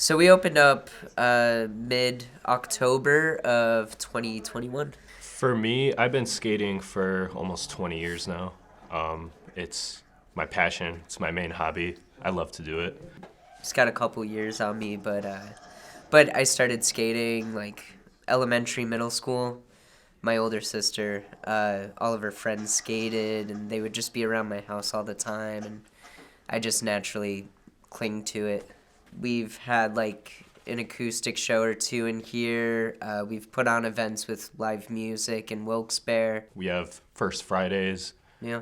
So we opened up mid-October of 2021. For me, I've been skating for almost 20 years now. It's my passion. It's my main hobby. I love to do it. It's got a couple years on me, but I started skating like elementary, middle school. My older sister, all of her friends skated, and they would just be around my house all the time, and I just naturally cling to it. We've had like an acoustic show or two in here. We've put on events with live music in Wilkes-Barre. We have First Fridays, Yeah.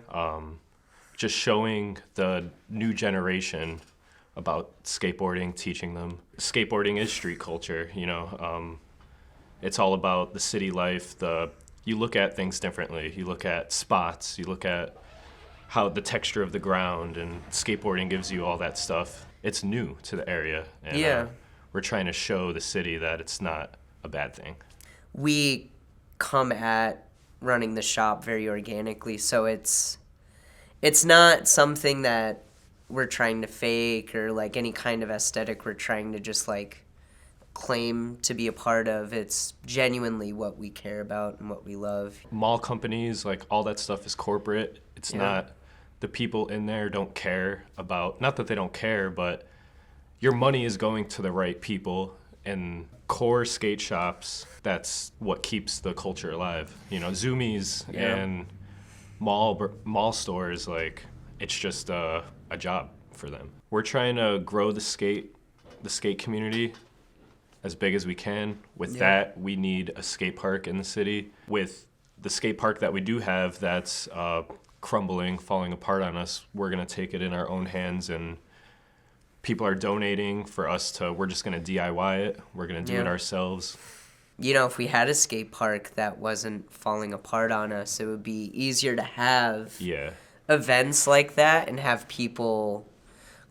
just showing the new generation about skateboarding, teaching them. Skateboarding is street culture, it's all about the city life. You look at things differently. You look at spots. You look at how the texture of the ground, and skateboarding gives you all that stuff. It's new to the area, and Yeah. we're trying to show the city that it's not a bad thing. We come at running the shop very organically, so it's not something that we're trying to fake or like any kind of aesthetic we're trying to just like claim to be a part of. It's genuinely what we care about and what we love. Mall companies, like all that stuff is corporate. It's Yeah. not, the people in there don't care about, not that they don't care, but your money is going to the right people. And core skate shops, that's what keeps the culture alive. Zoomies Yeah. and mall stores, like it's just a job for them. We're trying to grow the skate community as big as we can. With Yeah. that, we need a skate park in the city. With the skate park that we do have that's crumbling, falling apart on us, we're going to take it in our own hands, and people are donating for us to, we're just going to DIY it. We're going to do Yeah. it ourselves. If we had a skate park that wasn't falling apart on us, it would be easier to have Yeah. events like that and have people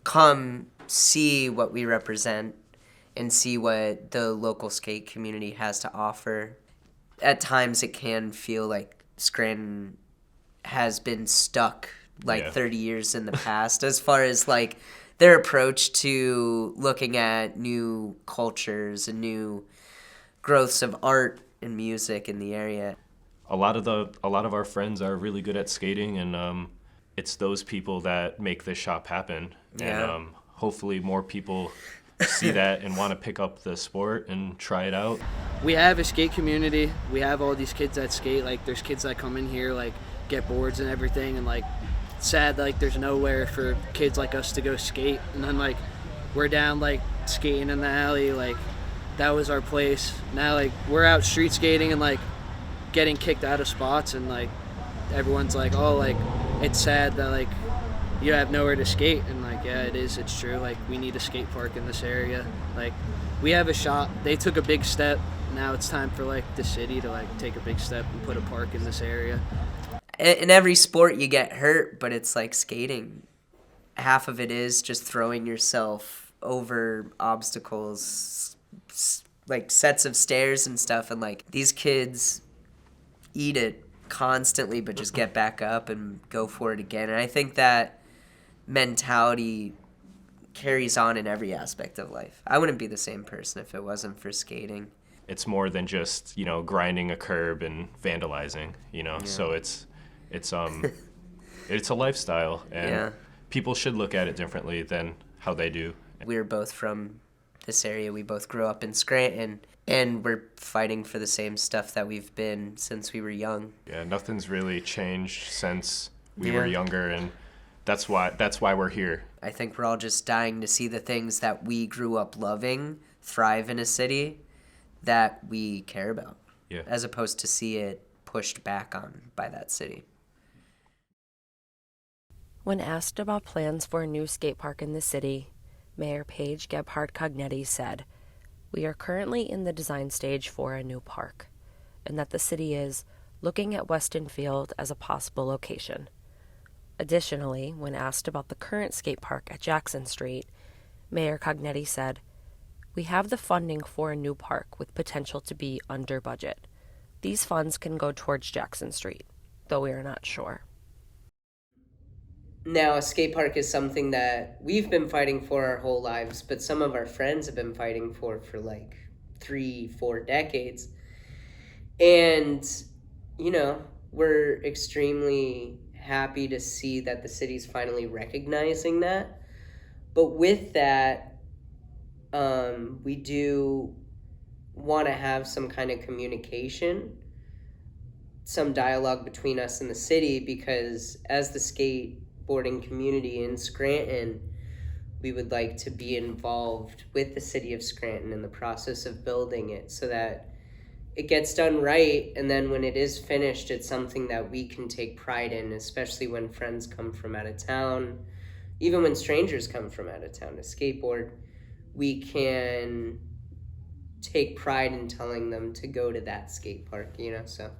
come see what we represent and see what the local skate community has to offer. At times it can feel like Scranton has been stuck like Yeah. 30 years in the past as far as like their approach to looking at new cultures and new growths of art and music in the area. A lot of our friends are really good at skating, and it's those people that make this shop happen. And Yeah. hopefully more people see that and want to pick up the sport and try it out. We have a skate community. We have all these kids that skate. Like, there's kids that come in here, like, get boards and everything, and like, it's sad, like, there's nowhere for kids like us to go skate. And then like, we're down like skating in the alley. Like, that was our place. Now like, we're out street skating and like getting kicked out of spots, and like, everyone's like, oh, like, it's sad that like you have nowhere to skate. And like, yeah, it is, it's true. Like, we need a skate park in this area. Like, we have a shop. They took a big step. Now it's time for like the city to like take a big step and put a park in this area. In every sport you get hurt, but it's like skating. Half of it is just throwing yourself over obstacles, like sets of stairs and stuff, and like these kids eat it constantly but just get back up and go for it again. And I think that mentality carries on in every aspect of life. I wouldn't be the same person if it wasn't for skating. It's more than just, grinding a curb and vandalizing, So it's it's a lifestyle, and Yeah. people should look at it differently than how they do. We're both from this area. We both grew up in Scranton, and we're fighting for the same stuff that we've been since we were young. Yeah, nothing's really changed since we Yeah. were younger, and that's why we're here. I think we're all just dying to see the things that we grew up loving thrive in a city that we care about, Yeah. as opposed to see it pushed back on by that city. When asked about plans for a new skate park in the city, Mayor Paige Gebhardt-Cognetti said, "We are currently in the design stage for a new park, and that the city is looking at Weston Field as a possible location." Additionally, when asked about the current skate park at Jackson Street, Mayor Cognetti said, "We have the funding for a new park with potential to be under budget. These funds can go towards Jackson Street, though we are not sure." now a skate park is something that we've been fighting for our whole lives, but some of our friends have been fighting for like 3-4 decades. And, you know, we're extremely happy to see that the city's finally recognizing that. But with that, we do want to have some kind of communication, some dialogue between us and the city, because as the skateboarding community in Scranton, we would like to be involved with the city of Scranton in the process of building it so that it gets done right, and then when it is finished, it's something that we can take pride in, especially when friends come from out of town, even when strangers come from out of town to skateboard. We can take pride in telling them to go to that skate park, you know, so